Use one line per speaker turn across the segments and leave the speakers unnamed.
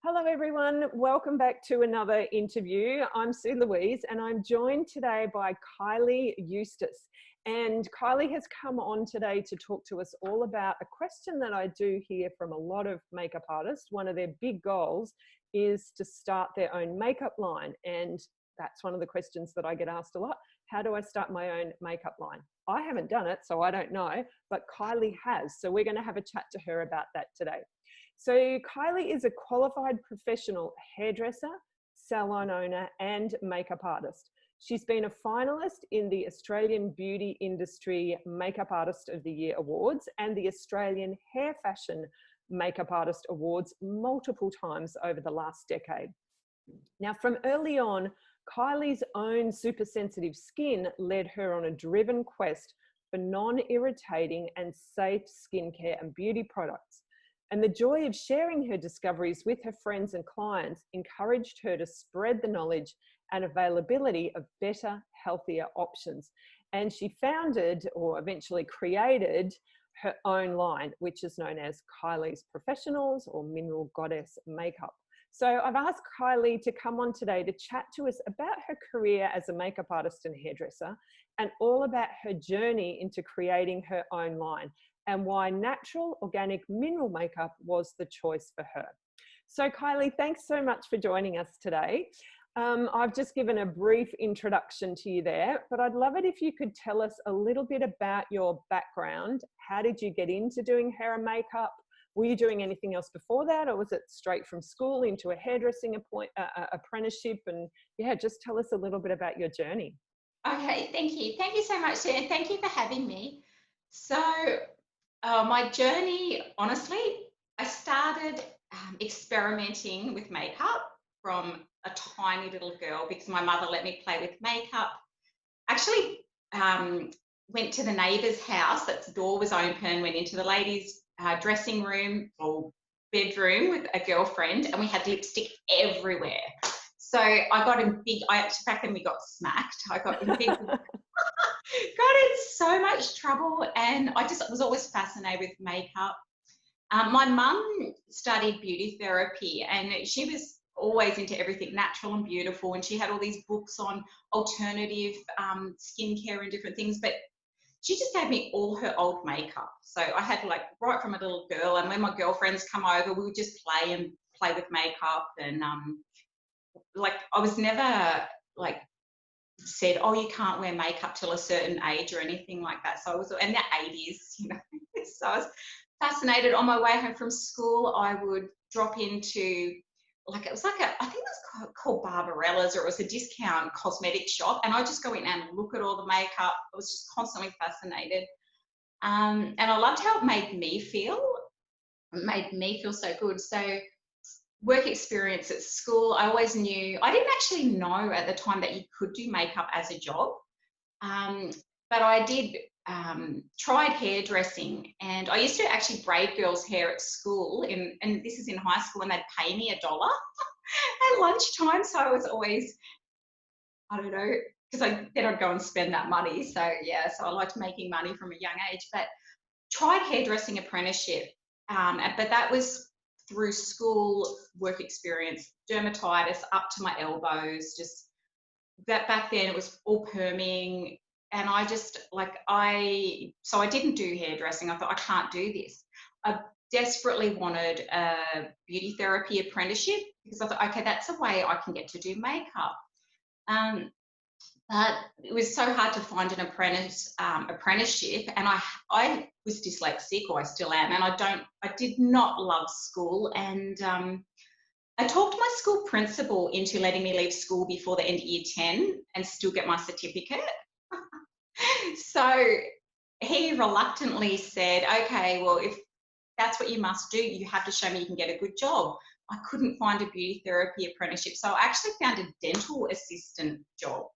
Hello everyone, welcome back to another interview. I'm Sue Louise and I'm joined today by Kylie Eustace. And Kylie has come on today to talk to us all about a question that I do hear from a lot of makeup artists. One of their big goals is to start their own makeup line. And that's one of the questions that I get asked a lot. How do I start my own makeup line? I haven't done it, so I don't know, but Kylie has. So we're going to have a chat to her about that today. So Kylie is a qualified professional hairdresser, salon owner, and makeup artist. She's been a finalist in the Australian Beauty Industry Makeup Artist of the Year Awards and the Australian Hair Fashion Makeup Artist Awards multiple times over the last decade. Now, from early on, Kylie's own super sensitive skin led her on a driven quest for non-irritating and safe skincare and beauty products. And the joy of sharing her discoveries with her friends and clients encouraged her to spread the knowledge and availability of better, healthier options. And she founded, or eventually created, her own line, which is known as Kylie's Professionals or Mineral Goddess Makeup. So I've asked Kylie to come on today to chat to us about her career as a makeup artist and hairdresser and all about her journey into creating her own line and why natural organic mineral makeup was the choice for her. So Kylie, thanks so much for joining us today. I've just given a brief introduction to you there, but I'd love it if you could tell us a little bit about your background. How did you get into doing hair and makeup? Were you doing anything else before that, or was it straight from school into a hairdressing apprenticeship? And yeah, just tell us a little bit about your journey.
Okay, thank you. Thank you so much, Sue, and thank you for having me. So my journey, honestly, I started experimenting with makeup from a tiny little girl because my mother let me play with makeup. Actually, went to the neighbour's house, that the door was open, went into the ladies' dressing room or bedroom with a girlfriend, and we had lipstick everywhere. So I got in big, back then we got smacked. I got in big, got in so much trouble, and I just was always fascinated with makeup. My mum studied beauty therapy, and she was always into everything natural and beautiful, and she had all these books on alternative skincare and different things, but she just gave me all her old makeup. So I had like right from a little girl, and when my girlfriends come over, we would just play with makeup, and like I was never like said, oh, you can't wear makeup till a certain age or anything like that. So I was in the 80s, you know. So I was fascinated. On my way home from school, I would drop into like, it was like I think it was called Barbarella's, or it was a discount cosmetic shop, and I just go in and look at all the makeup. I was just constantly fascinated. And I loved how it made me feel. It made me feel so good. So work experience at school, I always knew, I didn't actually know at the time that you could do makeup as a job, but I did tried hairdressing, and I used to actually braid girls' hair at school, and this is in high school, and they'd pay me $1 at lunchtime, so I was always, I don't know, because then I'd go and spend that money. So yeah, so I liked making money from a young age, but tried hairdressing apprenticeship, but that was through school work experience, dermatitis up to my elbows, just that back then it was all perming, and I just so I didn't do hairdressing. I thought, I can't do this. I desperately wanted a beauty therapy apprenticeship because I thought, okay, that's a way I can get to do makeup. But it was so hard to find an apprenticeship, and I was dyslexic, or I still am, and I did not love school, and I talked my school principal into letting me leave school before the end of year 10 and still get my certificate. So he reluctantly said, okay, well, if that's what you must do, you have to show me you can get a good job. I couldn't find a beauty therapy apprenticeship, so I actually found a dental assistant job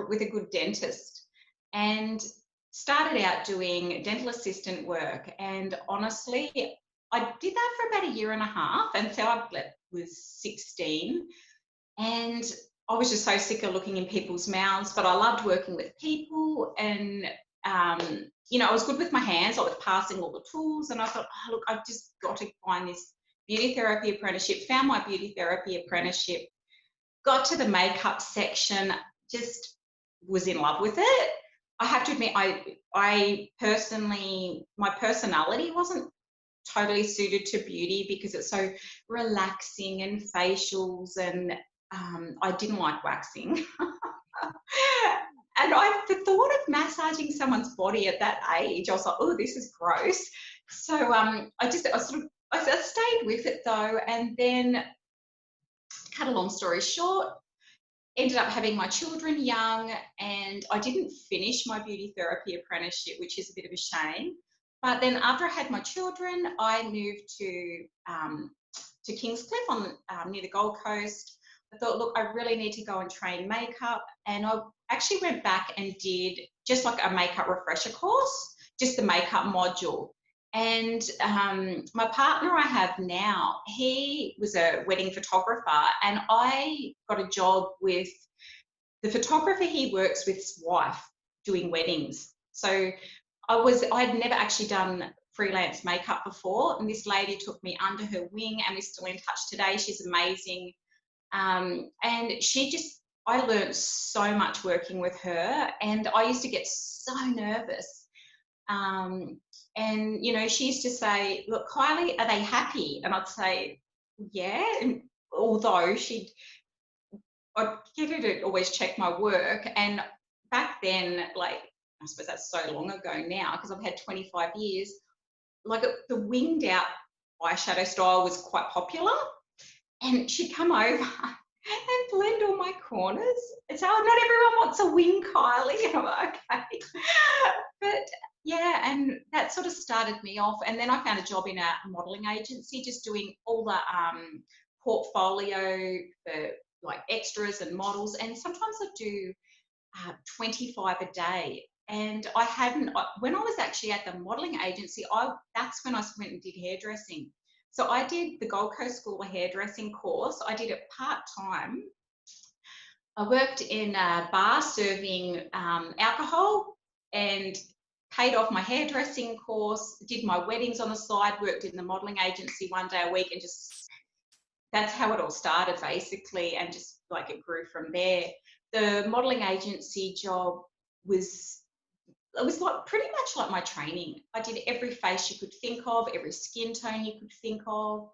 with a good dentist, and started out doing dental assistant work. And honestly, I did that for about 1.5 years, and so I was 16, and I was just so sick of looking in people's mouths, but I loved working with people, and you know, I was good with my hands. I was passing all the tools, and I thought, oh, look, I've just got to find this beauty therapy apprenticeship, found my beauty therapy apprenticeship, got to the makeup section, just was in love with it. I have to admit, I personally, my personality wasn't totally suited to beauty because it's so relaxing and facials, and I didn't like waxing. And the thought of massaging someone's body at that age, I was like, oh, this is gross. So I stayed with it though. And then, cut a long story short, ended up having my children young, and I didn't finish my beauty therapy apprenticeship, which is a bit of a shame. But then after I had my children, I moved to Kingscliff on near the Gold Coast. I thought, look, I really need to go and train makeup. And I actually went back and did just like a makeup refresher course, just the makeup module. And my partner I have now, he was a wedding photographer, and I got a job with the photographer he works with's wife doing weddings. So I'd never actually done freelance makeup before, and this lady took me under her wing, and we're still in touch today. She's amazing. And I learned so much working with her, and I used to get so nervous. And, you know, she used to say, look, Kylie, are they happy? And I'd say, yeah. And although I'd get her to always check my work. And back then, like, I suppose that's so long ago now, because I've had 25 years, like the winged out eyeshadow style was quite popular. And she'd come over and blend all my corners. And so, oh, not everyone wants a wing, Kylie. And I'm like, okay. But yeah, and that sort of started me off. And then I found a job in a modelling agency, just doing all the portfolio for like extras and models. And sometimes I do 25 a day. And when I was actually at the modelling agency, that's when I went and did hairdressing. So I did the Gold Coast School of Hairdressing course. I did it part-time. I worked in a bar serving alcohol and paid off my hairdressing course, did my weddings on the side, worked in the modelling agency one day a week, and just, that's how it all started basically, and just like it grew from there. The modelling agency job was like pretty much like my training. I did every face you could think of, every skin tone you could think of.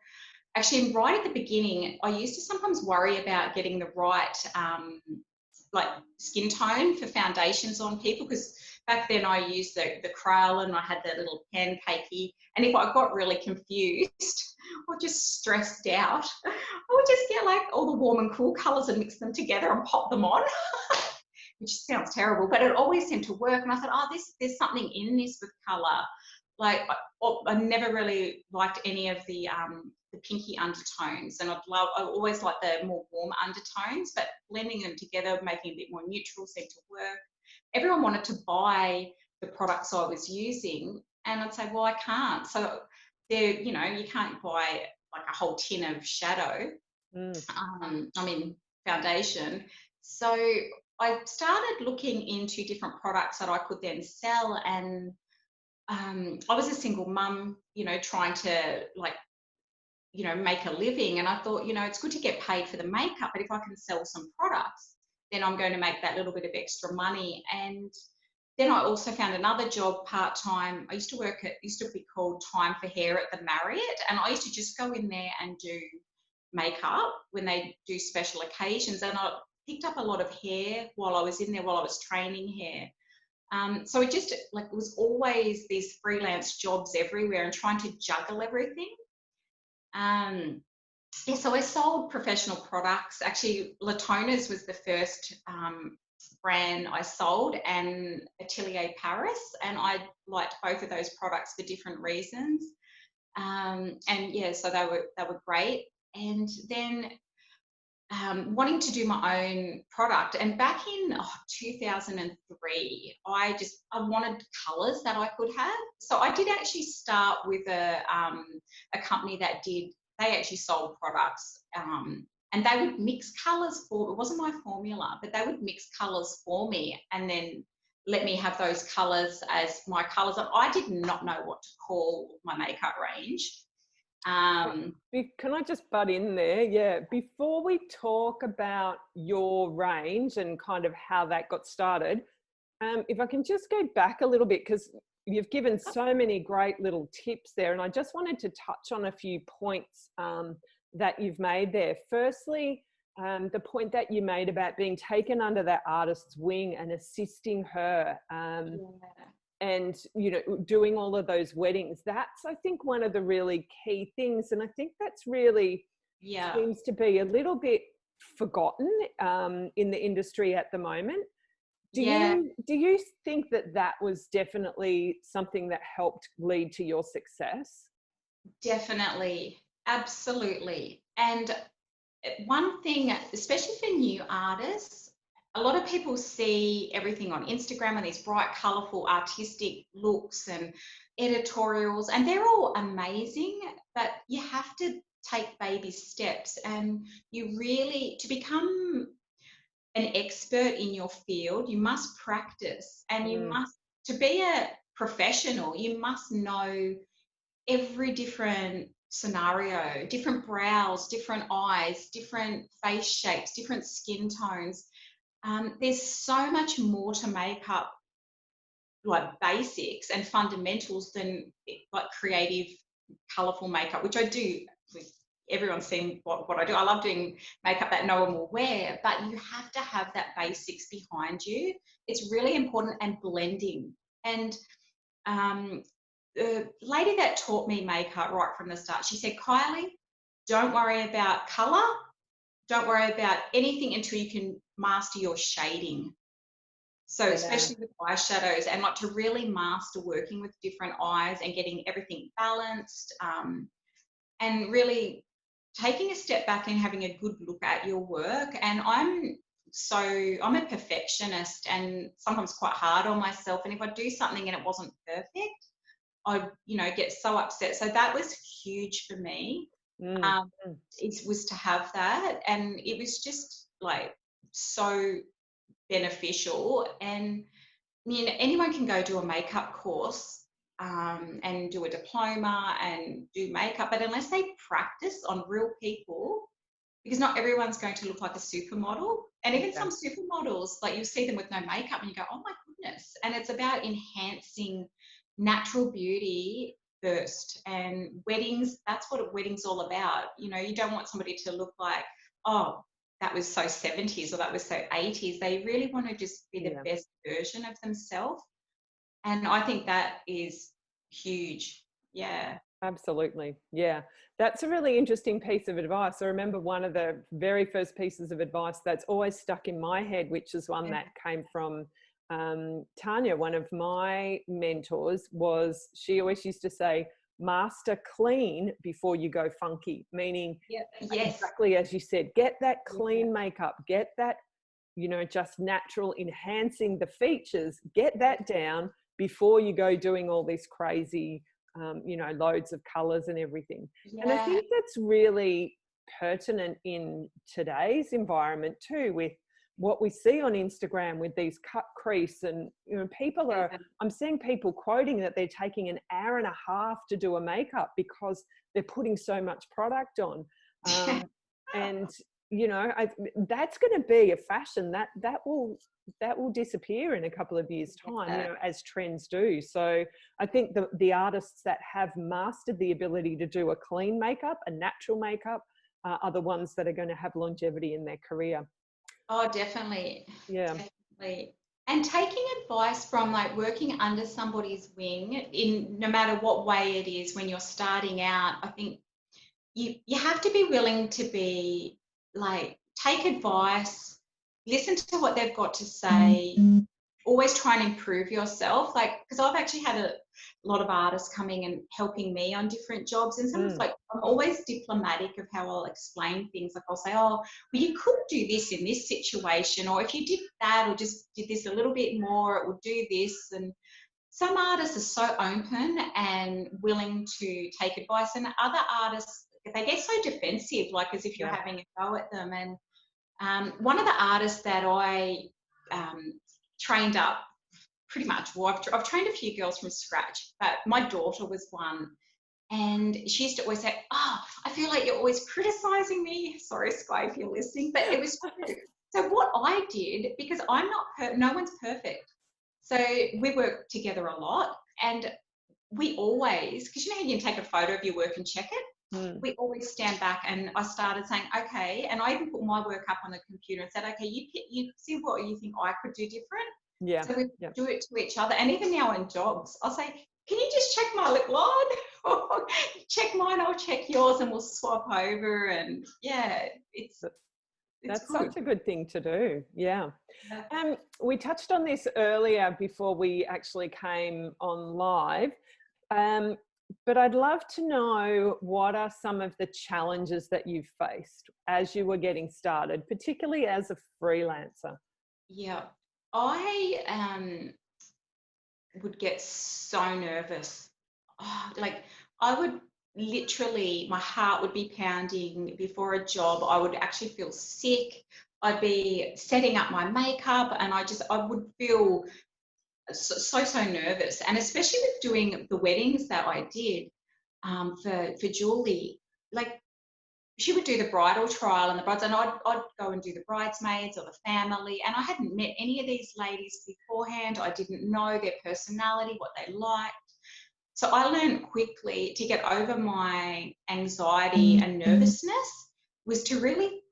Actually, right at the beginning, I used to sometimes worry about getting the right like skin tone for foundations on people, because back then I used the Kryolan, I had the little pancakey, and if I got really confused or just stressed out, I would just get like all the warm and cool colours and mix them together and pop them on. Which sounds terrible, but it always seemed to work. And I thought, oh, there's something in this with colour. Like I never really liked any of the pinky undertones, and I always liked the more warm undertones, but blending them together, making it a bit more neutral seemed to work. Everyone wanted to buy the products I was using, and I'd say, well, I can't. So there, you know, you can't buy like a whole tin of shadow. Foundation. So I started looking into different products that I could then sell, and I was a single mum, you know, trying to make a living, and I thought, you know, it's good to get paid for the makeup, but if I can sell some products, then I'm going to make that little bit of extra money. And then I also found another job part-time. I used to work at, used to be called Time for Hair at the Marriott, and I used to just go in there and do makeup when they do special occasions, and I picked up a lot of hair while I was in there, while I was training hair. So it just, like, it was always these freelance jobs everywhere and trying to juggle everything. So I sold professional products. Actually, Latona's was the first brand I sold, and Atelier Paris, and I liked both of those products for different reasons. And yeah, so they were great. And then wanting to do my own product, and back in 2003, I wanted colours that I could have. So I did actually start with a company that they actually sold products, and they would mix colours for, it wasn't my formula, but they would mix colours for me and then let me have those colours as my colours. And I did not know what to call my makeup range.
Can I just butt in there? Yeah. Before we talk about your range and kind of how that got started, if I can just go back a little bit, because you've given so many great little tips there, and I just wanted to touch on a few points that you've made there. Firstly, the point that you made about being taken under that artist's wing and assisting her. And, you know, doing all of those weddings, that's, I think, one of the really key things. And I think that's really seems to be a little bit forgotten in the industry at the moment. Do you think that that was definitely something that helped lead to your success?
Definitely. Absolutely. And one thing, especially for new artists, a lot of people see everything on Instagram and these bright, colorful, artistic looks and editorials, and they're all amazing, but you have to take baby steps, and you really, to become an expert in your field, you must practice, and you must, to be a professional, you must know every different scenario, different brows, different eyes, different face shapes, different skin tones. There's so much more to makeup, like basics and fundamentals, than like creative, colorful makeup, which I do. Everyone's seen what I do. I love doing makeup that no one will wear, but you have to have that basics behind you. It's really important, and blending. And the lady that taught me makeup right from the start, she said, Kylie, don't worry about color. Don't worry about anything until you can master your shading. So especially with eyeshadows, and like to really master working with different eyes and getting everything balanced, and really taking a step back and having a good look at your work. And I'm a perfectionist and sometimes quite hard on myself. And if I do something and it wasn't perfect, I, get so upset. So that was huge for me. It was to have that, and it was just like so beneficial. And anyone can go do a makeup course and do a diploma and do makeup, but unless they practice on real people, because not everyone's going to look like a supermodel, and even some supermodels, like you see them with no makeup and you go, oh my goodness. And it's about enhancing natural beauty first. And weddings, that's what a wedding's all about. You don't want somebody to look like, oh, that was so 70s or that was so 80s. They really want to just be the best version of themselves. And I think that is huge. Yeah.
Absolutely. Yeah. That's a really interesting piece of advice. I remember one of the very first pieces of advice that's always stuck in my head, which is one that came from Tanya, one of my mentors. She always used to say, master clean before you go funky, meaning exactly as you said, get that clean makeup, get that, just natural, enhancing the features, get that down before you go doing all this crazy, loads of colors and everything. And I think that's really pertinent in today's environment too, with what we see on Instagram with these cut crease, and people are, I'm seeing people quoting that they're taking an hour and a half to do a makeup because they're putting so much product on. And that's going to be a fashion that will disappear in a couple of years' time, as trends do. So I think the artists that have mastered the ability to do a clean makeup, a natural makeup, are the ones that are going to have longevity in their career.
Oh, definitely.
Yeah.
Definitely. And taking advice from, like, working under somebody's wing, in no matter what way it is when you're starting out, I think you have to be willing to be like, take advice, listen to what they've got to say, always try and improve yourself. Like, because I've actually had a lot of artists coming and helping me on different jobs, and sometimes like I'm always diplomatic of how I'll explain things. Like I'll say, oh, well, you could do this in this situation, or if you did that or just did this a little bit more, it would do this. And some artists are so open and willing to take advice, and other artists, they get so defensive, like as if you're having a go at them. And one of the artists that I trained up, pretty much, well, I've trained a few girls from scratch, but my daughter was one And she used to always say, "Oh, I feel like you're always criticizing me." Sorry, Sky, if you're listening, but it was true. So what I did, because I'm not, no one's perfect. So we work together a lot, and we always, because you know how you can take a photo of your work and check it? We always stand back, and I started saying, okay, and I even put my work up on the computer and said, okay, you see what you think I could do different.
Yeah.
So we
Yeah.
do it to each other, and even now in jobs, I'll say, can you just check my lip line? Or check mine, I'll check yours, and we'll swap over. And yeah, it's
That's
good.
such a good thing to do. Yeah.
Yeah.
We touched on this earlier before we actually came on live. But I'd love to know, what are some of the challenges that you've faced as you were getting started, particularly as a freelancer?
Yeah. I would get so nervous. Oh, like I would literally, my heart would be pounding before a job. I would actually feel sick. I'd be setting up my makeup, and I would feel so nervous. And especially with doing the weddings that I did, for Julie, like she would do the bridal trial and the brides, and I'd go and do the bridesmaids or the family. And I hadn't met any of these ladies beforehand. I didn't know their personality, what they liked. So I learned quickly to get over my anxiety and nervousness was to really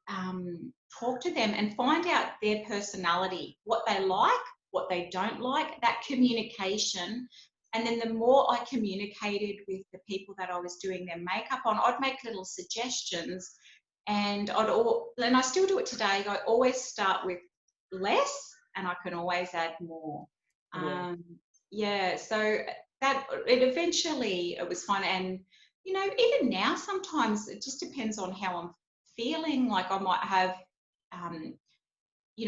talk to them and find out their personality, what they like, what they don't like, that communication. And then the more I communicated with the people that I was doing their makeup on, I'd make little suggestions, and I still do it today. I always start with less, and I can always add more.
Yeah.
Yeah, so that it was fun. And even now sometimes it just depends on how I'm feeling. Like I might have um,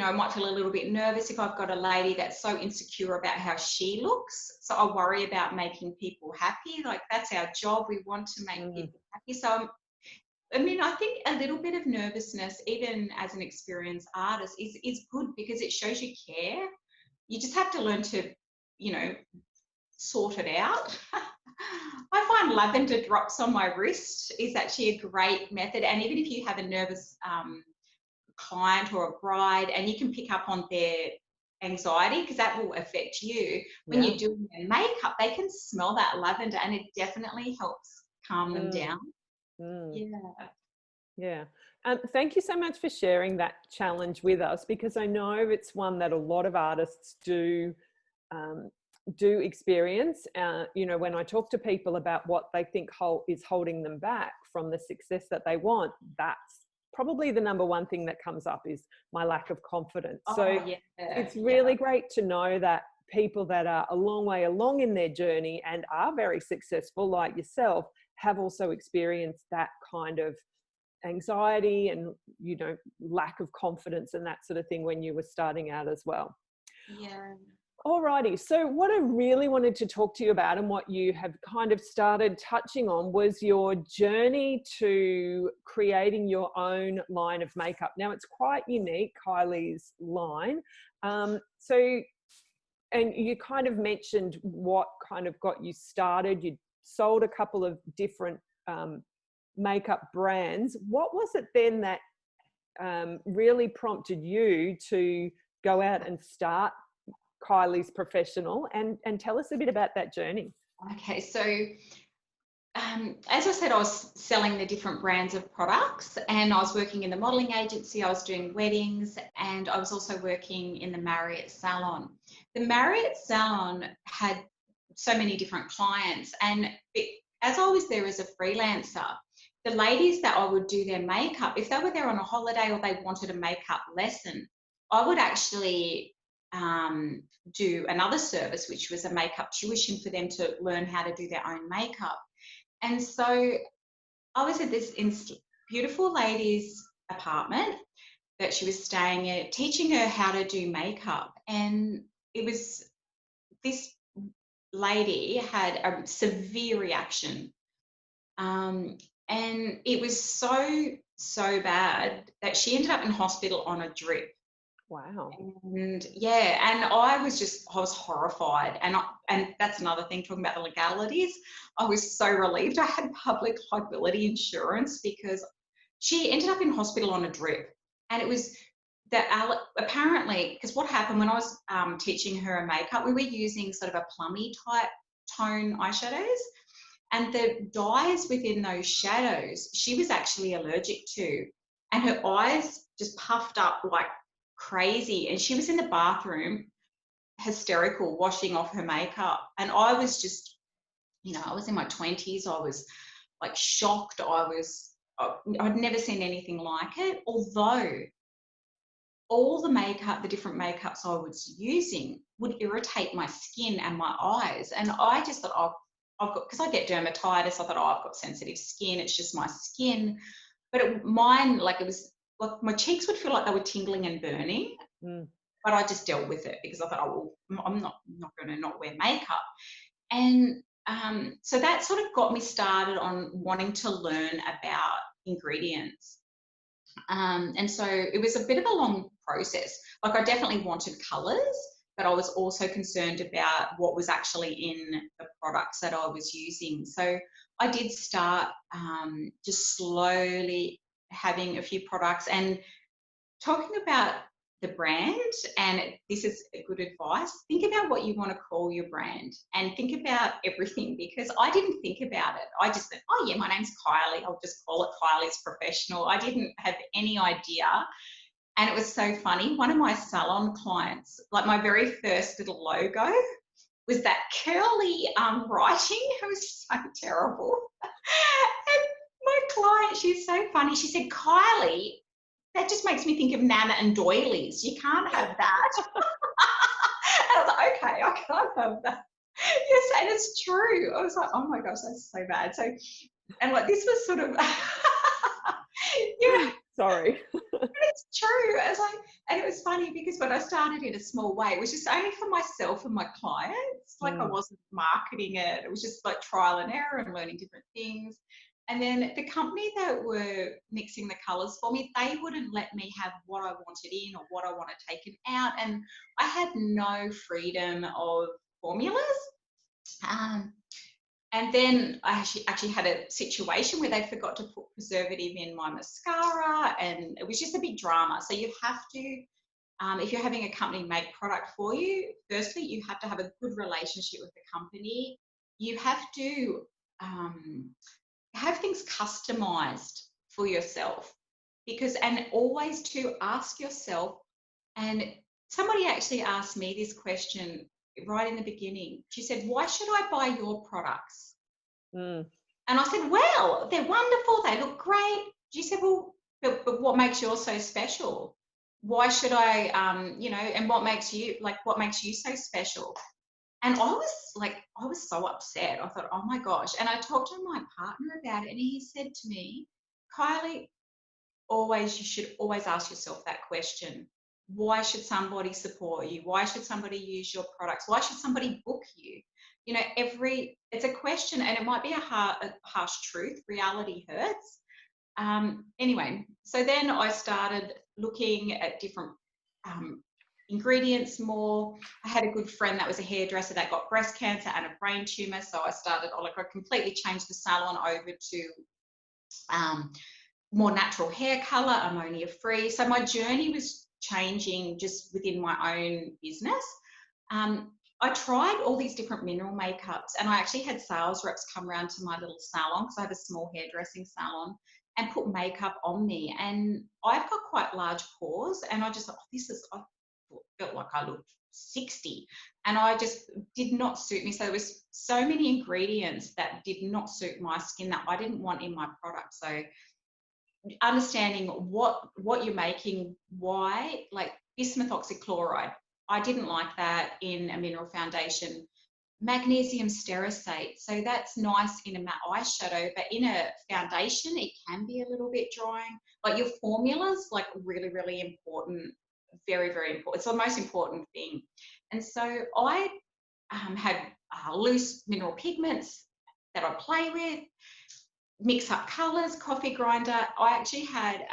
I might feel a little bit nervous if I've got a lady that's so insecure about how she looks. So I worry about making people happy. Like that's our job. We want to make people happy. So I think a little bit of nervousness, even as an experienced artist, is good because it shows you care. You just have to learn to, sort it out. I find lavender drops on my wrist is actually a great method. And even if you have a nervous client or a bride, and you can pick up on their anxiety, because that will affect you when
Yeah.
you're doing their makeup, they can smell that lavender, and it definitely helps calm them down.
Mm.
Yeah.
Yeah. Thank you so much for sharing that challenge with us, because I know it's one that a lot of artists do experience. When I talk to people about what they think is holding them back from the success that they want, that's probably the number one thing that comes up, is my lack of confidence.
Oh,
So
yeah.
it's really great to know that people that are a long way along in their journey and are very successful, like yourself, have also experienced that kind of anxiety and lack of confidence and that sort of thing when you were starting out as well.
Yeah.
Alrighty, so what I really wanted to talk to you about, and what you have kind of started touching on, was your journey to creating your own line of makeup. Now it's quite unique, Kylie's line. And you kind of mentioned what kind of got you started. You sold a couple of different makeup brands. What was it then that really prompted you to go out and start Kylie's Professional, and tell us a bit about that journey?
Okay, so as I said, I was selling the different brands of products, and I was working in the modeling agency, I was doing weddings, and I was also working in the Marriott salon. The Marriott salon had so many different clients, and as I was there as a freelancer, the ladies that I would do their makeup, if they were there on a holiday or they wanted a makeup lesson, I would actually do another service, which was a makeup tuition for them to learn how to do their own makeup. And so I was at this beautiful lady's apartment that she was staying at, teaching her how to do makeup. And it was, this lady had a severe reaction. And it was so bad that she ended up in hospital on a drip.
Wow.
And yeah, and I was horrified. And that's another thing, talking about the legalities. I was so relieved I had public liability insurance, because she ended up in hospital on a drip. And it was that apparently, because what happened when I was teaching her a makeup, we were using sort of a plummy type tone eyeshadows. And the dyes within those shadows, she was actually allergic to. And her eyes just puffed up like crazy. And she was in the bathroom, hysterical, washing off her makeup. And I was just, I was in my 20s. I was like shocked. I'd never seen anything like it. Although all the makeup, the different makeups I was using would irritate my skin and my eyes. And I just thought, oh, because I get dermatitis, I thought, oh, I've got sensitive skin. It's just my skin. But mine, like, it was like my cheeks would feel like they were tingling and burning. But I just dealt with it, because I thought, oh, well, I'm not going to not wear makeup. And so that sort of got me started on wanting to learn about ingredients. And so it was a bit of a long process. Like, I definitely wanted colours, but I was also concerned about what was actually in the products that I was using. So I did start just slowly having a few products. And talking about the brand, and this is a good advice, think about what you want to call your brand, and think about everything, because I didn't think about it. I just thought, oh yeah, my name's Kylie, I'll just call it Kylie's Professional. I didn't have any idea. And it was so funny. One of my salon clients, like, my very first little logo was that curly writing. It was so terrible. And my client, she's so funny. She said, Kylie, that just makes me think of Nana and Doilies. You can't have that. And I was like, okay, I can't have that. Yes, and it's true. I was like, oh my gosh, that's so bad. So, and like, this was sort of, yeah.
Sorry.
It's true. And it was funny, because when I started in a small way, it was just only for myself and my clients. Like, I wasn't marketing it. It was just like trial and error and learning different things. And then the company that were mixing the colours for me, they wouldn't let me have what I wanted in or what I wanted taken out. And I had no freedom of formulas. And then I actually had a situation where they forgot to put preservative in my mascara, and it was just a big drama. So you have to, if you're having a company make product for you, firstly, you have to have a good relationship with the company. You have to have things customized for yourself, and always to ask yourself, and somebody actually asked me this question right in the beginning. She said, why should I buy your products? And I said, well, they're wonderful, they look great. She said, well, but what makes yours so special? Why should I, and what makes you so special? And I was so upset. I thought, oh my gosh. And I talked to my partner about it, and he said to me, Kylie, you should always ask yourself that question. Why should somebody support you? Why should somebody use your products? Why should somebody book you? It's a question, and it might be a harsh truth. Reality hurts. Anyway, so then I started looking at different ingredients more. I had a good friend that was a hairdresser that got breast cancer and a brain tumor. So I completely changed the salon over to more natural hair color, ammonia free. So my journey was changing just within my own business. I tried all these different mineral makeups, and I actually had sales reps come around to my little salon, because I have a small hairdressing salon, and put makeup on me. And I've got quite large pores, and I just thought, I felt like I looked 60, and I just did not suit me. So there was so many ingredients that did not suit my skin that I didn't want in my product. So understanding what you're making, why, like bismuth oxychloride, I didn't like that in a mineral foundation. Magnesium stearate, so that's nice in a matte eyeshadow, but in a foundation it can be a little bit drying. Like, your formulas, like, really, really important, very, very important. It's the most important thing. And so I had loose mineral pigments that I play with, mix up colours, coffee grinder. I actually had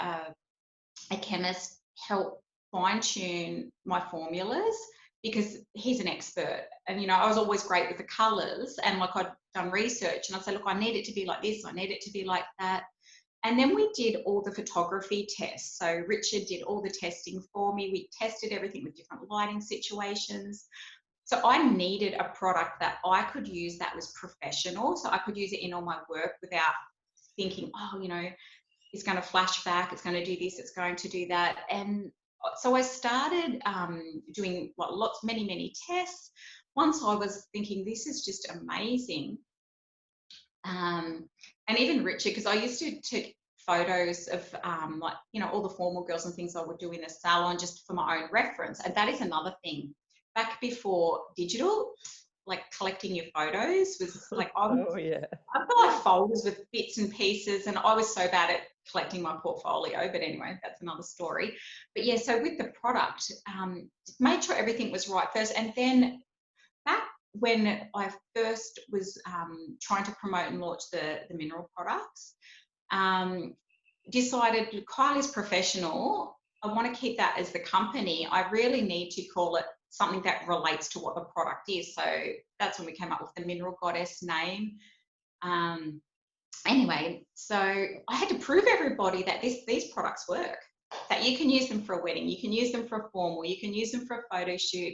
a chemist help fine tune my formulas because he's an expert. And, you know, I was always great with the colors, and like I'd done research and I'd say, look, I need it to be like this. I need it to be like that. And then we did all the photography tests. So Richard did all the testing for me. We tested everything with different lighting situations. So I needed a product that I could use that was professional. So I could use it in all my work without thinking, oh, you know, it's going to flash back, it's going to do this, it's going to do that. And so I started doing many tests. Once I was thinking, this is just amazing. And even Richard, because I used to take photos of like, you know, all the formal girls and things I would do in the salon just for my own reference. And that is another thing. Back before digital, like collecting your photos was like,
Oh yeah.
I've got like folders with bits and pieces, and I was so bad at collecting my portfolio. But anyway, that's another story. But yeah, so with the product, made sure everything was right first. And then back when I first was trying to promote and launch the mineral products, decided Kylie's professional. I want to keep that as the company. I really need to call it something that relates to what the product is. So that's when we came up with the Mineral Goddess name. Anyway, so I had to prove everybody that these products work, that you can use them for a wedding, you can use them for a formal, you can use them for a photo shoot.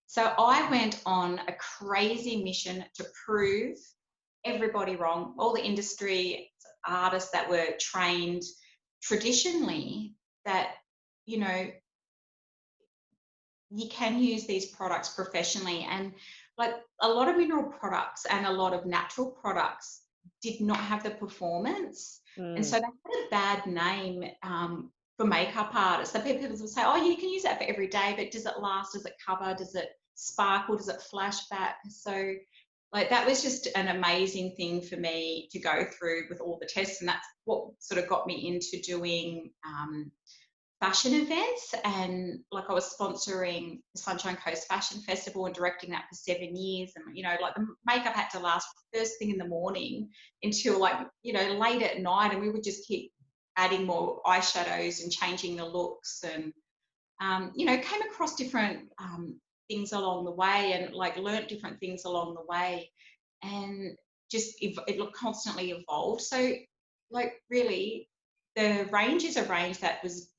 So I went on a crazy mission to prove everybody wrong, all the industry artists that were trained traditionally, that, you know, you can use these products professionally. And like a lot of mineral products and a lot of natural products did not have the performance. And so they had a bad name for makeup artists. So people will say, oh, you can use that for every day, but does it last? Does it cover? Does it sparkle? Does it flash back? So like that was just an amazing thing for me to go through with all the tests. And that's what sort of got me into doing fashion events. And like I was sponsoring the Sunshine Coast Fashion Festival and directing that for 7 years. And, you know, like the makeup had to last first thing in the morning until like, you know, late at night. And we would just keep adding more eyeshadows and changing the looks, and, you know, came across different things along the way, and like learnt different things along the way, and just it constantly evolved. So like really the range is a range that was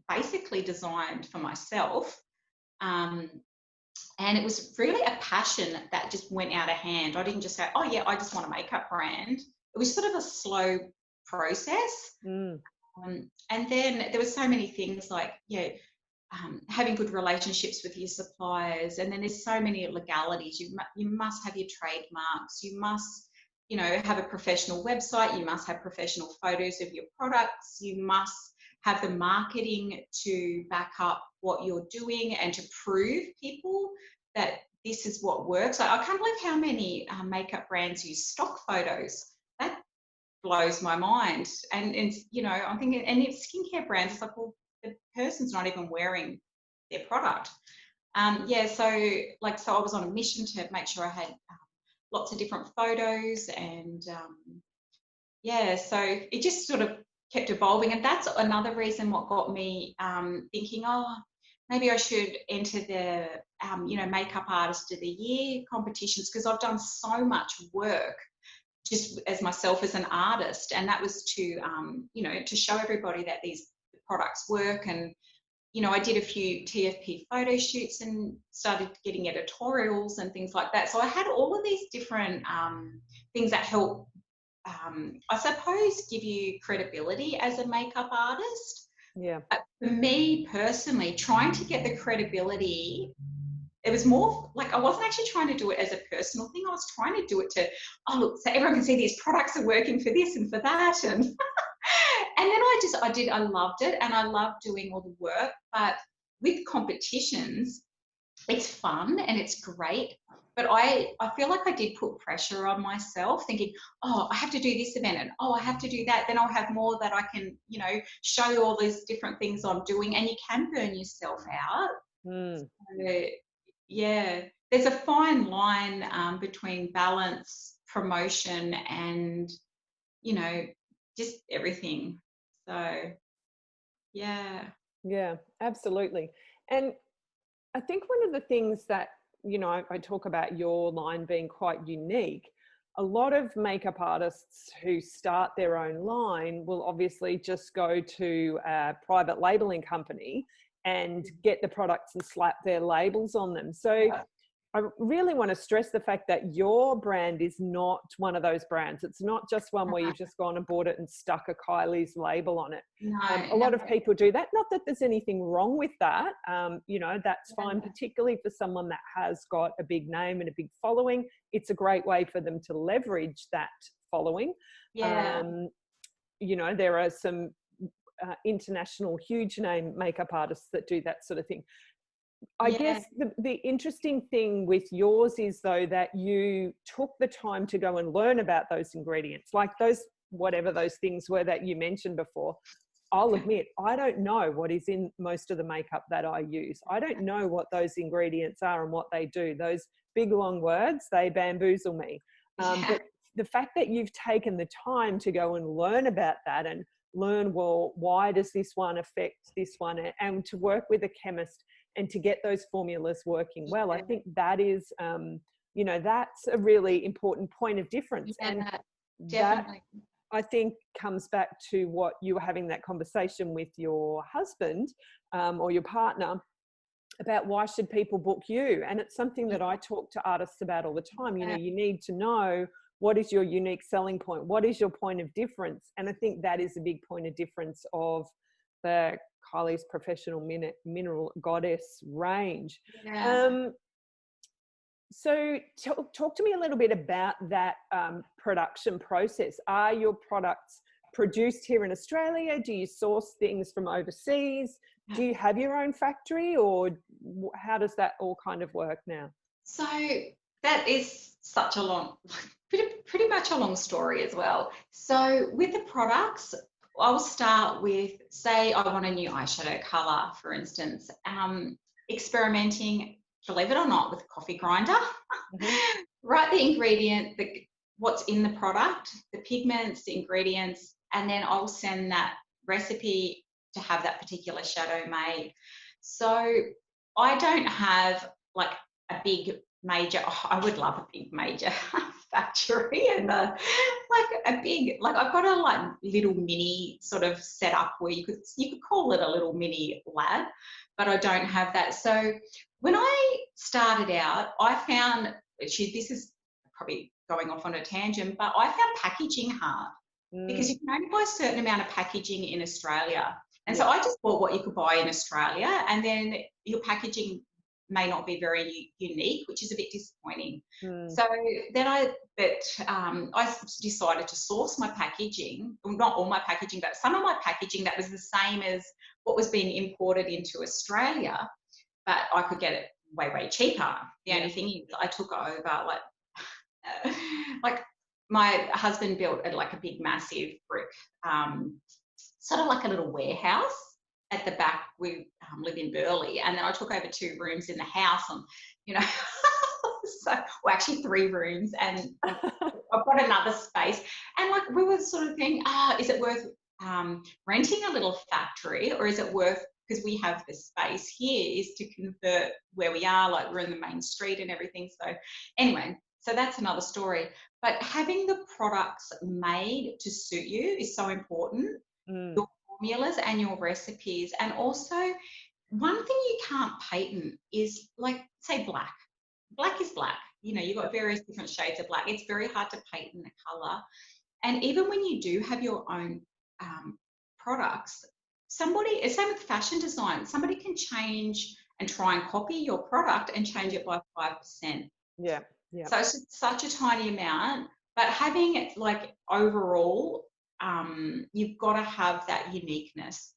basically designed for myself, and it was really a passion that just went out of hand. I didn't just say, oh yeah, I just want a makeup brand. It was sort of a slow process. And then there were so many things like, yeah, having good relationships with your suppliers, and then there's so many legalities. You must have your trademarks, you must, you know, have a professional website, you must have professional photos of your products, you must have the marketing to back up what you're doing and to prove people that this is what works. I can't believe how many makeup brands use stock photos. That blows my mind. And you know, I'm thinking, and if skincare brands, it's like, well, the person's not even wearing their product. Yeah, so I was on a mission to make sure I had lots of different photos, and yeah, so it just sort of kept evolving. And that's another reason what got me thinking, oh, maybe I should enter the you know, makeup artist of the year competitions, because I've done so much work just as myself as an artist, and that was to you know, to show everybody that these products work. And you know, I did a few TFP photo shoots and started getting editorials and things like that. So I had all of these different things that help, I suppose, give you credibility as a makeup artist.
Yeah.
For me personally, trying to get the credibility, it was more like I wasn't actually trying to do it as a personal thing. I was trying to do it to, oh, look, so everyone can see these products are working for this and for that. And and then I loved it, and I loved doing all the work. But with competitions, it's fun and it's great. But I feel like I did put pressure on myself, thinking, oh, I have to do this event, and oh, I have to do that. Then I'll have more that I can, you know, show all these different things I'm doing, and you can burn yourself out. So, yeah, there's a fine line between balance, promotion, and, you know, just everything. So, yeah.
Yeah, absolutely. And I think one of the things that, I talk about your line being quite unique. A lot of makeup artists who start their own line will obviously just go to a private labeling company and get the products and slap their labels on them. So I really want to stress the fact that your brand is not one of those brands. It's not just one where you've just gone and bought it and stuck a Kylie's label on it.
No,
A
no,
lot of people do that. Not that there's anything wrong with that. That's fine,
no.
particularly for someone that has got a big name and a big following. It's a great way for them to leverage that following.
Yeah,
There are some international huge name makeup artists that do that sort of thing. I
yeah,
guess the interesting thing with yours is, though, that you took the time to go and learn about those ingredients, like those, whatever those things were that you mentioned before. I'll admit, I don't know what is in most of the makeup that I use. I don't know what those ingredients are and what they do. Those big, long words, they bamboozle me.
yeah,
But the fact that you've taken the time to go and learn about that and learn, well, why does this one affect this one, and to work with a chemist and to get those formulas working well, I think that is, that's a really important point of difference. And
yeah,
that,
definitely.
I think, comes back to what you were having that conversation with your husband, or your partner, about why should people book you. And it's something that I talk to artists about all the time.
Yeah,
You need to know, what is your unique selling point? What is your point of difference? And I think that is a big point of difference of the Kylie's Professional Mineral Goddess range.
yeah.
So talk to me a little bit about that production process. Are your products produced here in Australia? Do you source things from overseas? Do you have your own factory, or how does that all kind of work now?
So that is such a long, pretty much a long story as well. So with the products, I'll start with, say I want a new eyeshadow color, for instance, experimenting, believe it or not, with a coffee grinder.
Mm-hmm.
Write the ingredient, what's in the product, the pigments, the ingredients, and then I'll send that recipe to have that particular shadow made. So I don't have like a big major, I would love a big major factory and like a big, like I've got a like little mini sort of setup where you could call it a little mini lab, but I don't have that. So when I started out, I found, this is probably going off on a tangent, but I found packaging hard because you can only buy a certain amount of packaging in Australia. And so I just bought what you could buy in Australia, and then your packaging may not be very unique, which is a bit disappointing. So then I decided to source my packaging, well, not all my packaging, but some of my packaging that was the same as what was being imported into Australia, but I could get it way, way cheaper. The only thing is I took over like my husband built like a big, massive brick, sort of like a little warehouse at the back. We live in Burleigh, and then I took over 2 rooms in the house, and so, well, actually 3 rooms, and I've got another space. And like we were sort of thinking, is it worth renting a little factory, or is it worth, because we have the space here, is to convert where we are, like we're in the main street and everything. So anyway, so that's another story. But having the products made to suit you is so important. Your formulas and your recipes. And also, one thing you can't patent is, like, say black. Black is black. You've got various different shades of black. It's very hard to patent a color. And even when you do have your own products, same with fashion design, somebody can change and try and copy your product and change it by 5%.
Yeah.
So it's just such a tiny amount, but having it like overall, you've got to have that uniqueness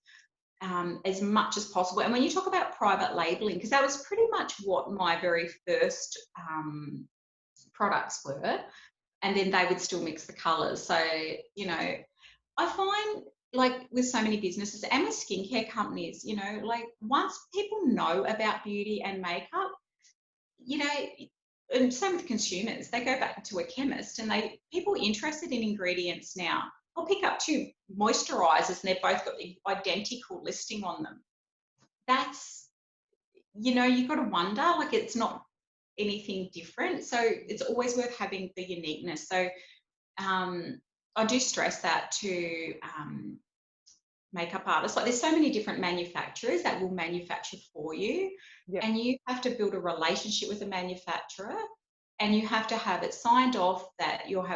as much as possible. And when you talk about private labeling, because that was pretty much what my very first products were, and then they would still mix the colors. So, I find, like with so many businesses and with skincare companies, like once people know about beauty and makeup, and same with consumers, they go back to a chemist, and people are interested in ingredients now. I'll pick up 2 moisturisers and they've both got the identical listing on them. that's, you've got to wonder, like, it's not anything different. So it's always worth having the uniqueness. So I do stress that to makeup artists. Like, there's so many different manufacturers that will manufacture for you,
Yeah.
and you have to build a relationship with the manufacturer, and you have to have it signed off that you're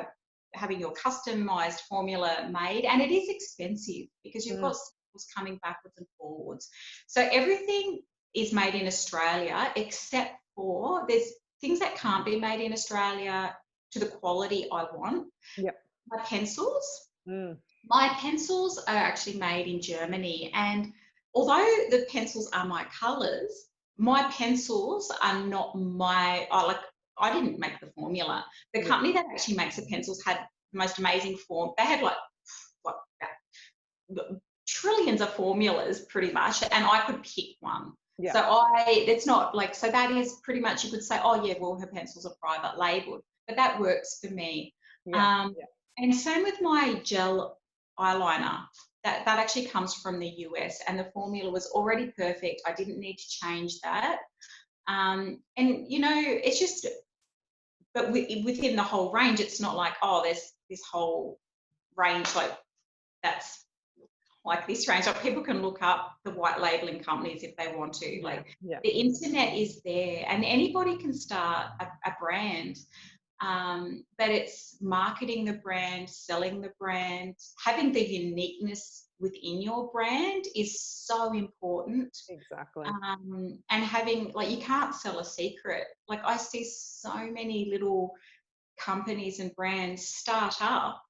having your customized formula made, and it is expensive because you've got samples coming backwards and forwards. So everything is made in Australia, except for there's things that can't be made in Australia to the quality I want.
Yep.
My pencils. My pencils are actually made in Germany, and although the pencils are my colours, my pencils are not I didn't make the formula. The company that actually makes the pencils had the most amazing form. They had like trillions of formulas pretty much, and I could pick one. Yeah. So it's not like, so that is pretty much, you could say, oh yeah, well, her pencils are private labeled, but that works for me. And same with my gel eyeliner. That actually comes from the US, and the formula was already perfect. I didn't need to change that. And it's just, but within the whole range, it's not like, oh, there's this whole range like that's like this range. Like, people can look up the white labeling companies if they want to. Like, the internet is there, and anybody can start a brand. But it's marketing the brand, selling the brand, having the uniqueness within your brand is so important.
Exactly.
And having, like, you can't sell a secret. Like, I see so many little companies and brands start up.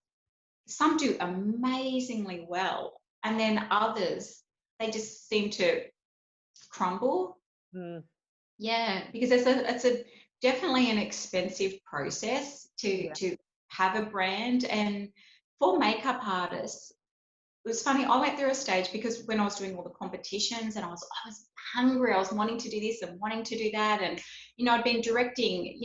Some do amazingly well, and then others, they just seem to crumble. Yeah, because it's a definitely an expensive process to have a brand. And for makeup artists, it was funny, I went through a stage, because when I was doing all the competitions and I was hungry, I was wanting to do this and wanting to do that, and I'd been directing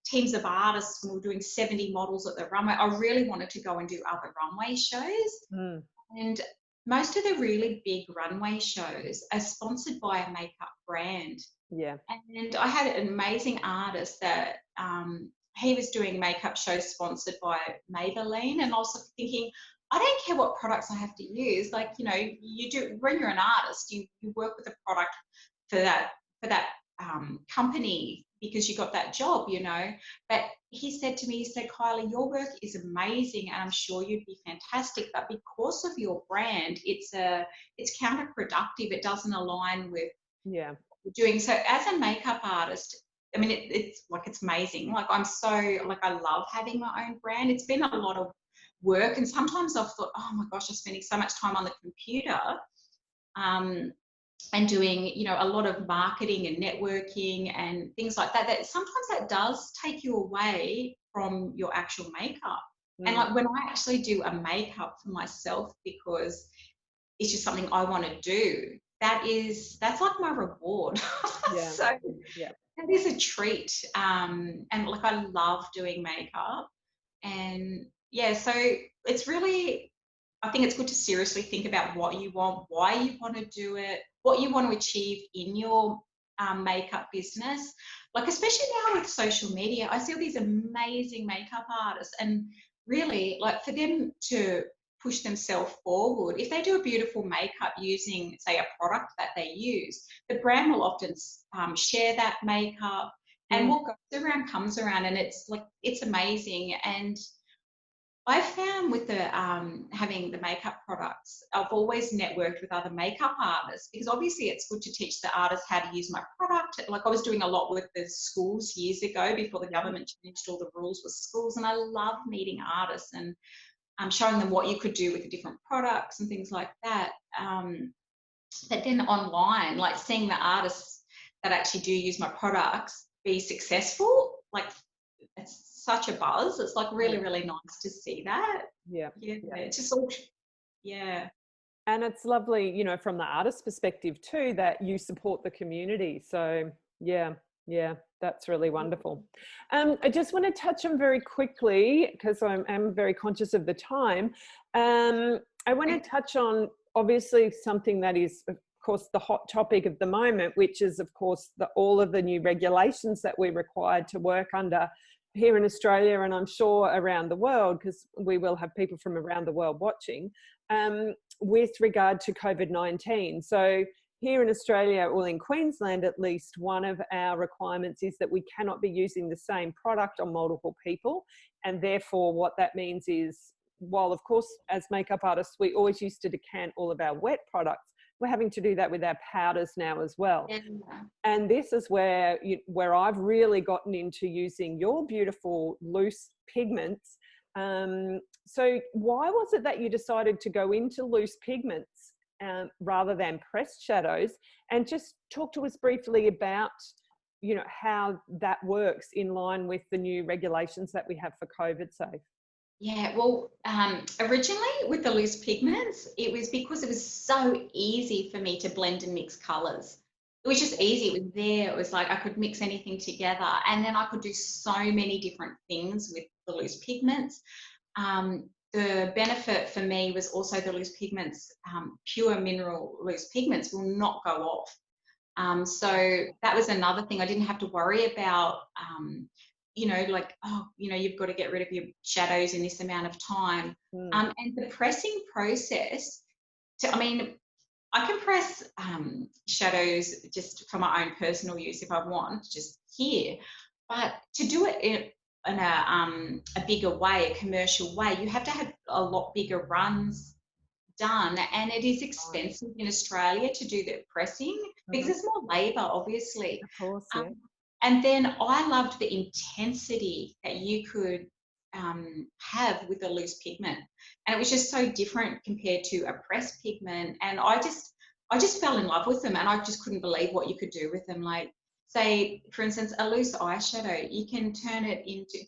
teams of artists, and we were doing 70 models at the runway. I really wanted to go and do other runway shows. And most of the really big runway shows are sponsored by a makeup brand. Yeah. And I had an amazing artist that he was doing makeup shows sponsored by Maybelline, and I was thinking, I don't care what products I have to use. Like, you do, when you're an artist, you work with a product for that company because you got that job, But he said to me, Kylie, your work is amazing, and I'm sure you'd be fantastic, but because of your brand, it's counterproductive. It doesn't align with what you're doing. So as a makeup artist, I mean, it's amazing. Like, I love having my own brand. It's been a lot of work, and sometimes I've thought, oh my gosh, I'm spending so much time on the computer and doing a lot of marketing and networking and things like that sometimes that does take you away from your actual makeup. And like, when I actually do a makeup for myself because it's just something I want to do, that's like my reward. So that is a treat. And like, I love doing makeup. And so it's really, I think it's good to seriously think about what you want, why you want to do it, what you want to achieve in your makeup business. Like, especially now with social media, I see all these amazing makeup artists, and really, like, for them to push themselves forward, if they do a beautiful makeup using, say, a product that they use, the brand will often share that makeup, and what goes around comes around, and it's amazing. And I found with the having the makeup products, I've always networked with other makeup artists, because obviously it's good to teach the artists how to use my product. Like, I was doing a lot with the schools years ago before the government changed all the rules with schools, and I love meeting artists and showing them what you could do with the different products and things like that. But then online, like, seeing the artists that actually do use my products be successful, like, it's such a buzz. It's like really, really nice to see that. It's just all,
and it's lovely, from the artist's perspective too, that you support the community. So that's really wonderful. I just want to touch on very quickly, because I'm very conscious of the time. I want to touch on, obviously, something that is course, the hot topic of the moment, which is, of course, all of the new regulations that we're required to work under here in Australia, and I'm sure around the world, because we will have people from around the world watching, with regard to COVID-19. So here in Australia, or in Queensland at least, one of our requirements is that we cannot be using the same product on multiple people. And therefore, what that means is, while of course, as makeup artists, we always used to decant all of our wet products, we're having to do that with our powders now as well.
Yeah.
And this is where I've really gotten into using your beautiful loose pigments. So why was it that you decided to go into loose pigments rather than pressed shadows? And just talk to us briefly about, how that works in line with the new regulations that we have for COVID safe.
Yeah, well, originally with the loose pigments, it was because it was so easy for me to blend and mix colors. It was just easy. It was there. It was like I could mix anything together, and then I could do so many different things with the loose pigments. The benefit for me was also the loose pigments, pure mineral loose pigments will not go off. So that was another thing. I didn't have to worry about, you've got to get rid of your shadows in this amount of time. And the pressing process, I can press shadows just for my own personal use if I want, just here. But to do it in a bigger way, a commercial way, you have to have a lot bigger runs done, and it is expensive in Australia to do the pressing because there's more labour, obviously.
Of course, yeah.
And then I loved the intensity that you could have with a loose pigment, and it was just so different compared to a pressed pigment. And I just fell in love with them, and I just couldn't believe what you could do with them. Like, say, for instance, a loose eyeshadow, you can turn it into,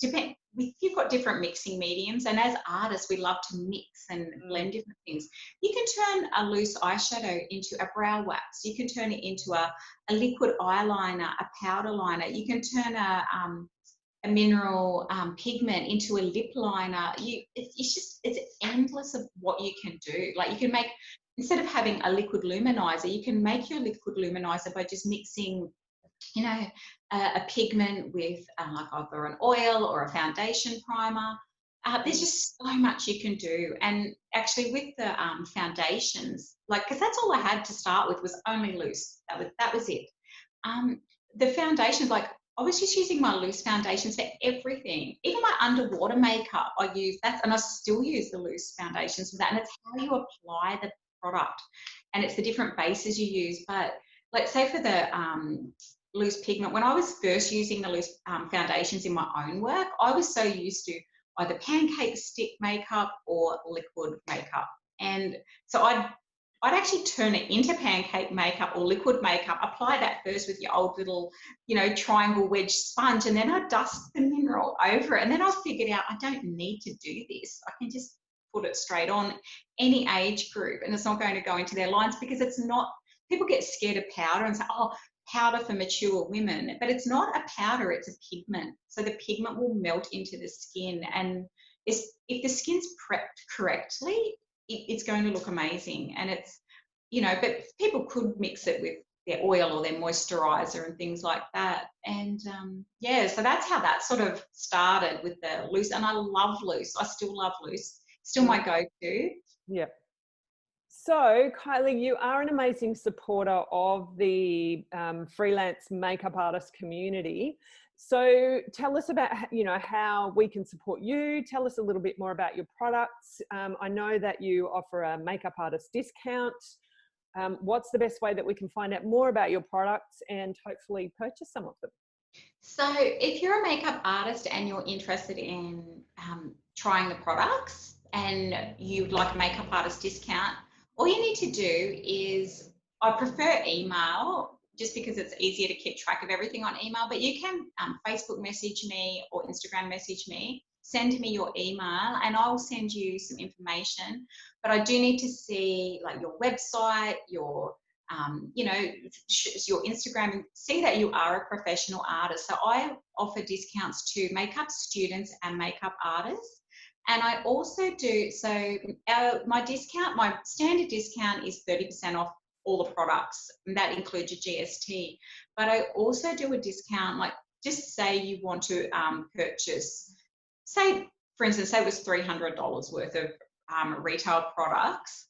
you've got different mixing mediums, and as artists, we love to mix and blend different things. You can turn a loose eyeshadow into a brow wax. You can turn it into a liquid eyeliner, a powder liner. You can turn a mineral pigment into a lip liner. It's endless of what you can do. Like, you can make, instead of having a liquid luminizer, you can make your liquid luminizer by just mixing a pigment with like either an oil or a foundation primer. There's just so much you can do. And actually with the foundations, because that's all I had to start with, was only loose. That was it. The foundations, I was just using my loose foundations for everything. Even my underwater makeup, I use that, and I still use the loose foundations for that. And it's how you apply the product, and it's the different bases you use. But let's say for the loose pigment, when I was first using the loose foundations in my own work, I was so used to either pancake stick makeup or liquid makeup. And so I'd actually turn it into pancake makeup or liquid makeup, apply that first with your old little, triangle wedge sponge, and then I'd dust the mineral over it. And then I figured out I don't need to do this. I can just put it straight on any age group, and it's not going to go into their lines, because it's not, people get scared of powder and say, oh, powder for mature women, but it's not a powder, it's a pigment. So the pigment will melt into the skin, and if the skin's prepped correctly, it's going to look amazing. And it's, but people could mix it with their oil or their moisturizer and things like that. And so that's how that sort of started with the loose. And I love loose. I still love loose. Still my go-to.
Yeah. So, Kylie, you are an amazing supporter of the freelance makeup artist community. So tell us about, how we can support you. Tell us a little bit more about your products. I know that you offer a makeup artist discount. What's the best way that we can find out more about your products and hopefully purchase some of them?
So if you're a makeup artist and you're interested in trying the products and you'd like a makeup artist discount, all you need to do is, I prefer email just because it's easier to keep track of everything on email, but you can Facebook message me or Instagram message me, send me your email, and I'll send you some information. But I do need to see your website, your your Instagram, see that you are a professional artist. So I offer discounts to makeup students and makeup artists. And I also do, so my standard discount is 30% off all the products, and that includes your GST. But I also do a discount, like just say you want to purchase, say, for instance, say it was $300 worth of retail products,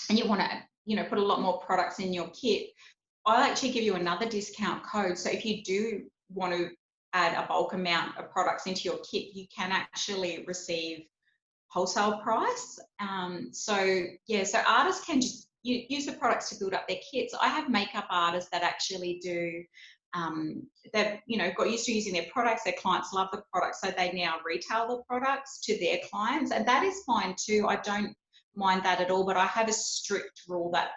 and you want to, put a lot more products in your kit. I'll actually give you another discount code. So if you do want to add a bulk amount of products into your kit, you can actually receive wholesale price. So artists can just use the products to build up their kits. I have makeup artists that actually do, they've got used to using their products. Their clients love the products, so they now retail the products to their clients, and that is fine too. I don't mind that at all, but I have a strict rule that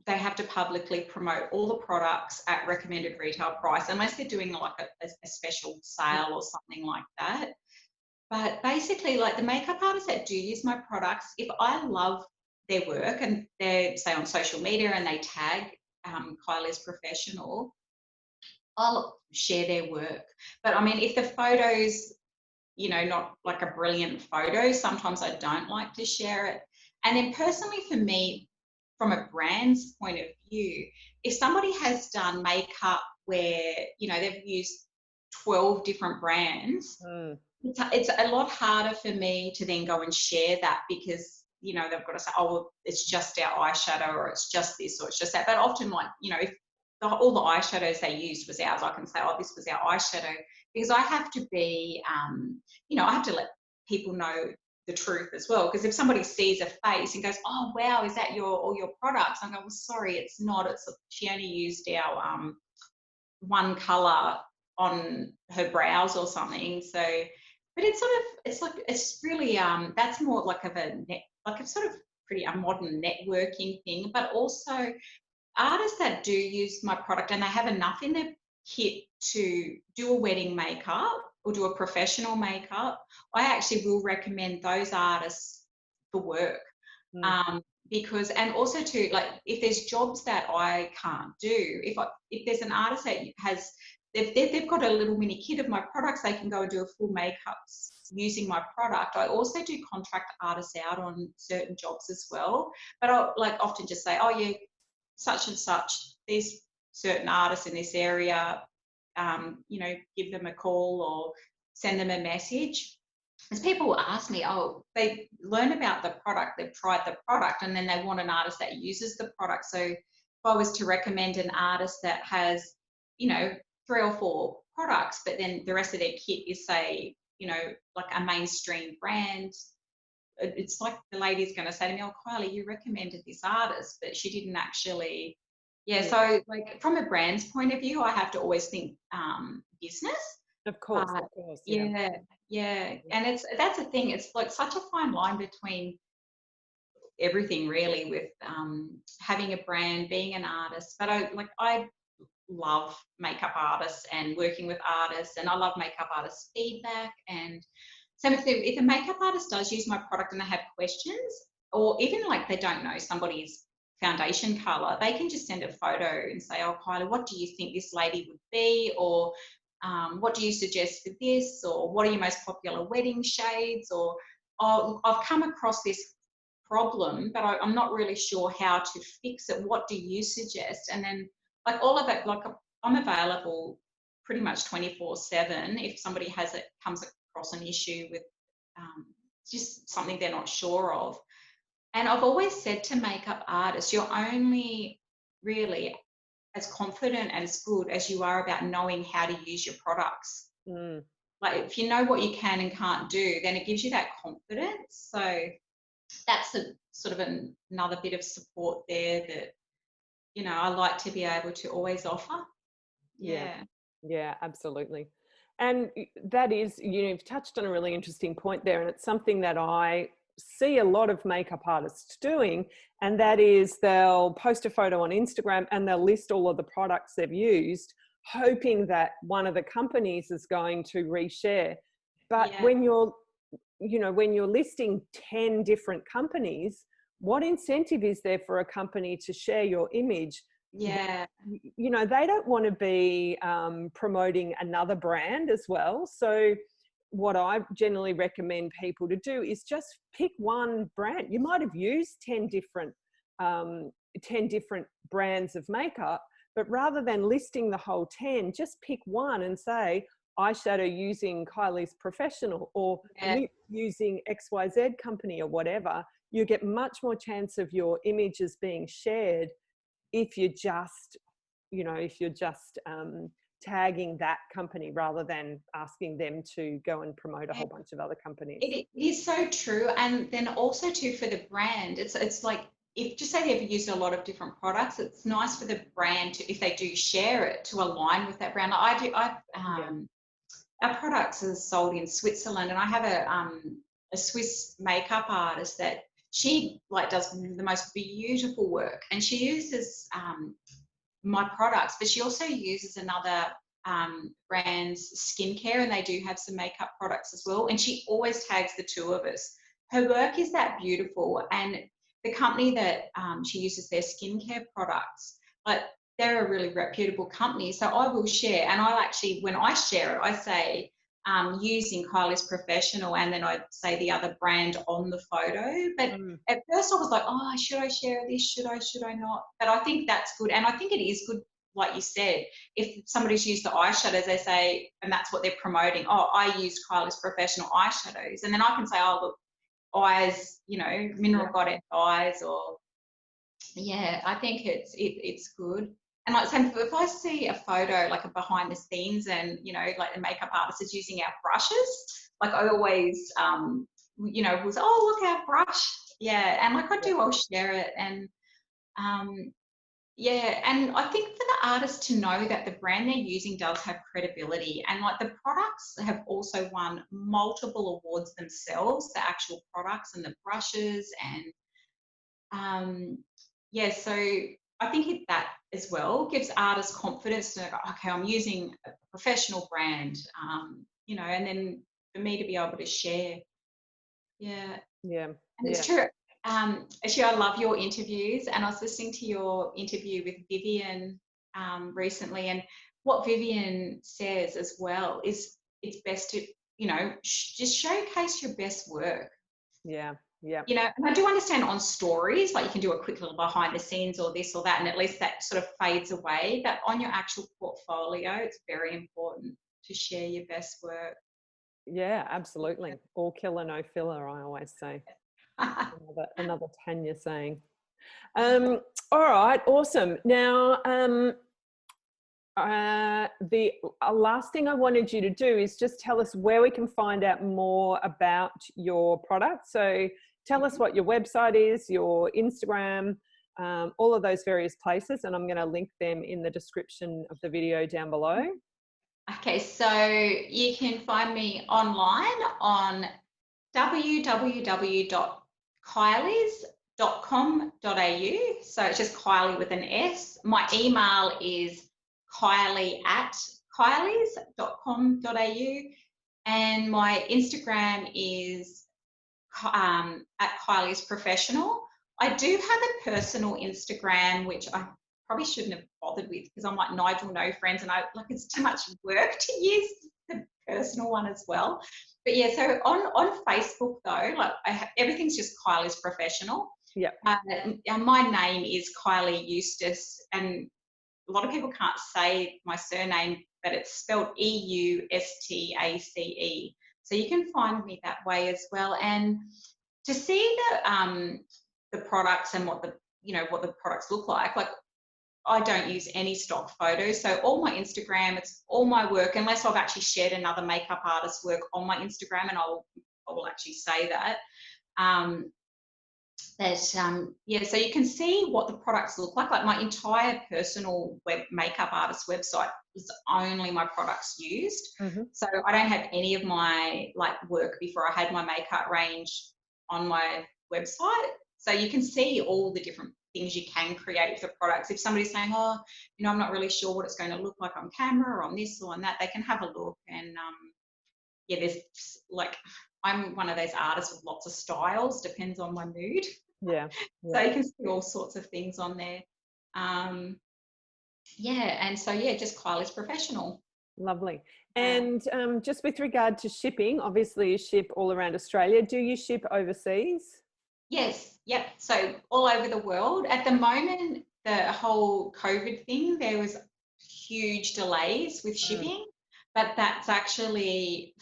they have to publicly promote all the products at recommended retail price, unless they're doing like a special sale or something like that. But basically, like the makeup artists that do use my products, if I love their work and they're, say, on social media and they tag Kylie as professional, I'll share their work. But I mean, if the photos, not like a brilliant photo, sometimes I don't like to share it. And then personally for me, from a brand's point of view, if somebody has done makeup where, they've used 12 different brands, it's a lot harder for me to then go and share that, because, they've got to say, oh, well, it's just our eyeshadow, or it's just this, or it's just that. But often, like, if all the eyeshadows they used was ours, I can say, oh, this was our eyeshadow, because I have to be, I have to let people know the truth as well. Because if somebody sees a face and goes, oh wow, is that all your products? I go, well, sorry, it's not. She only used our one color on her brows or something. So, but it's really that's more like a sort of pretty a modern networking thing. But also artists that do use my product and they have enough in their kit to do a wedding makeup or do a professional makeup, I actually will recommend those artists for work. Because, and also too, like if there's jobs that I can't do, if there's an artist that they've got a little mini kit of my products, they can go and do a full makeup using my product. I also do contract artists out on certain jobs as well, but I'll like often just say, oh yeah, such and such, these certain artists in this area, give them a call or send them a message. As people will ask me, oh, they learn about the product, they've tried the product, and then they want an artist that uses the product. So if I was to recommend an artist that has, 3 or 4 products, but then the rest of their kit is, say, like a mainstream brand, it's like the lady's going to say to me, oh, Kylie, you recommended this artist, but she didn't actually. Yeah, so like from a brand's point of view, I have to always think business.
Of course,
yeah. And that's the thing. It's like such a fine line between everything really, with having a brand, being an artist. But I love makeup artists and working with artists, and I love makeup artists' feedback. And so if a makeup artist does use my product and they have questions, or even like they don't know somebody's foundation color, they can just send a photo and say, oh, Kylie, what do you think this lady would be? Or what do you suggest for this? Or what are your most popular wedding shades? Or oh, I've come across this problem, but I'm not really sure how to fix it. What do you suggest? And then like all of that, like I'm available pretty much 24/7 if somebody comes across an issue with just something they're not sure of. And I've always said to makeup artists, you're only really as confident and as good as you are about knowing how to use your products. Like if you know what you can and can't do, then it gives you that confidence. So that's a sort of another bit of support there that, I like to be able to always offer.
Yeah, absolutely. And that is, you've touched on a really interesting point there, and it's something that I see a lot of makeup artists doing, and that is they'll post a photo on Instagram and they'll list all of the products they've used, hoping that one of the companies is going to reshare. But when you're listing 10 different companies, what incentive is there for a company to share your image?
Yeah.
They don't want to be promoting another brand as well. So what I generally recommend people to do is just pick one brand. You might have used 10 different 10 different brands of makeup, but rather than listing the whole 10, just pick one and say, eyeshadow using Kylie's Professional, or lip using XYZ company, or whatever. You get much more chance of your images being shared if you're just, tagging that company rather than asking them to go and promote a whole bunch of other companies.
It is so true. And then also too, for the brand, it's like, if just say they've used a lot of different products, it's nice for the brand to, if they do share it, to align with that brand. Our products are sold in Switzerland, and I have a Swiss makeup artist that she does the most beautiful work, and she uses my products, but she also uses another brand's skincare, and they do have some makeup products as well. And she always tags the two of us. Her work is that beautiful, and the company that she uses their skincare products, they're a really reputable company. So I will share, and I'll actually, when I share it, I say using Kylie's Professional, and then I say the other brand on the photo. But at first I was like, oh, should I share this? Should I not? But I think that's good. And I think it is good, like you said, if somebody's used the eyeshadows, they say, and that's what they're promoting, oh, I used Kylie's Professional eyeshadows. And then I can say, oh, look, eyes, mineral goddess eyes, or I think it's good. And if I see a photo, like a behind the scenes, and like the makeup artist is using our brushes, like I always was, oh, look, our brush, and I'll share it. And and I think for the artist to know that the brand they're using does have credibility, and the products have also won multiple awards themselves, the actual products and the brushes, and so I think that as well gives artists confidence to go, okay, I'm using a professional brand, and then for me to be able to share. And it's true. Actually, I love your interviews, and I was listening to your interview with Vivian recently, and what Vivian says as well is it's best to, just showcase your best work. And I do understand on stories, like you can do a quick little behind the scenes or this or that, and at least that sort of fades away. But on your actual portfolio, it's very important to share your best work.
Yeah, absolutely. All killer, no filler, I always say. another Tanya saying. All right, awesome. Now, the last thing I wanted you to do is just tell us where we can find out more about your product. So tell us what your website is, your Instagram, all of those various places, and I'm going to link them in the description of the video down below.
Okay, so you can find me online on www.kylies.com.au. So it's just Kylie with an S. My email is kylie@kylies.com.au, and my Instagram is at Kylie's Professional. I do have a personal Instagram, which I probably shouldn't have bothered with, because I'm like Nigel, no friends, and it's too much work to use the personal one as well. But so on Facebook though, everything's just Kylie's Professional. And my name is Kylie Eustace, and a lot of people can't say my surname, but it's spelled Eustace. So you can find me that way as well. And to see the products and what the products look like I don't use any stock photos. So all my Instagram, it's all my work, unless I've actually shared another makeup artist's work on my Instagram, and I will actually say that. So you can see what the products look like. Like my entire personal makeup artist website is only my products used. So I don't have any of my work before I had my makeup range on my website. So you can see all the different things you can create with the products. If somebody's saying, oh, I'm not really sure what it's going to look like on camera or on this or on that, they can have a look. And there's I'm one of those artists with lots of styles, depends on my mood. So you can see all sorts of things on there. Just Kylie's Professional.
Lovely. And just with regard to shipping, obviously you ship all around Australia. Do you ship overseas?
Yes. Yep. So all over the world. At the moment, the whole COVID thing, there was huge delays with shipping, but that's actually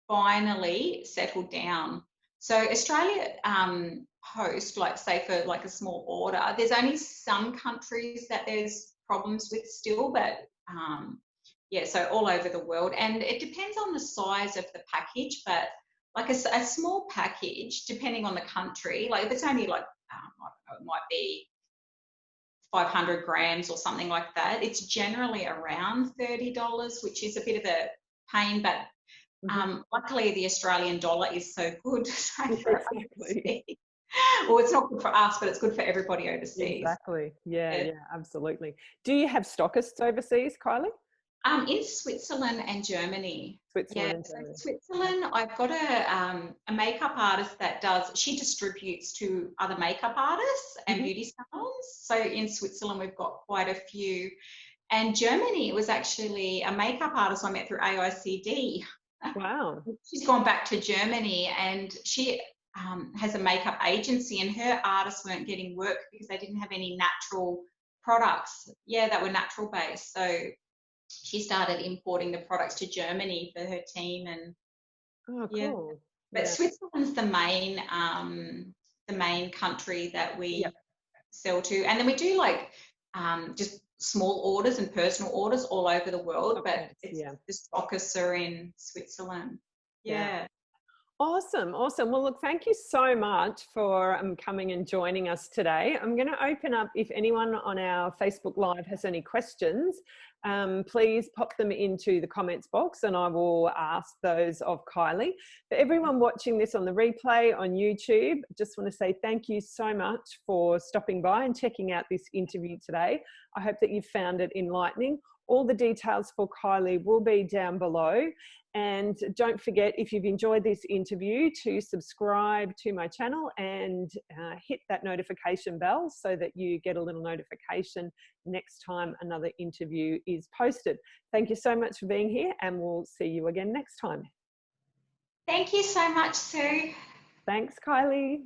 finally settled down. So Australia Post, like say for like a small order, there's only some countries that there's problems with still, but yeah, so all over the world. And it depends on the size of the package, but like a small package, depending on the country, like if it's only like, I don't know, it might be 500 grams or something like that, it's generally around $30, which is a bit of a pain, but luckily the Australian dollar is so good.
Exactly.
Well, it's not good for us, but it's good for everybody overseas.
Exactly. Yeah,
Yeah.
yeah, absolutely. Do you have stockists overseas, Kylie?
In Switzerland and Germany.
Switzerland
Yeah,
and
so
Germany.
Switzerland, I've got a makeup artist that she distributes to other makeup artists and beauty salons. So in Switzerland, we've got quite a few. And Germany, it was actually a makeup artist I met through AICD.
Wow.
She's gone back to Germany, and she has a makeup agency, and her artists weren't getting work because they didn't have any natural products. Yeah, that were natural based. So she started importing the products to Germany for her team, and
Oh,
yeah.
cool.
But
Yeah.
Switzerland's the main country that we
Yep.
sell to, and then we do like just small orders and personal orders all over the world.
Of
But
course.
it's
Yeah.
the stockists are in Switzerland.
Yeah.
Yeah.
Awesome, awesome. Well, look, thank you so much for coming and joining us today. I'm going to open up, if anyone on our Facebook Live has any questions, please pop them into the comments box and I will ask those of Kylie. For everyone watching this on the replay on YouTube, just want to say thank you so much for stopping by and checking out this interview today. I hope that you found it enlightening. All the details for Kylie will be down below. And don't forget, if you've enjoyed this interview, to subscribe to my channel and hit that notification bell so that you get a little notification next time another interview is posted. Thank you so much for being here, and we'll see you again next time.
Thank you so much, Sue.
Thanks, Kylie.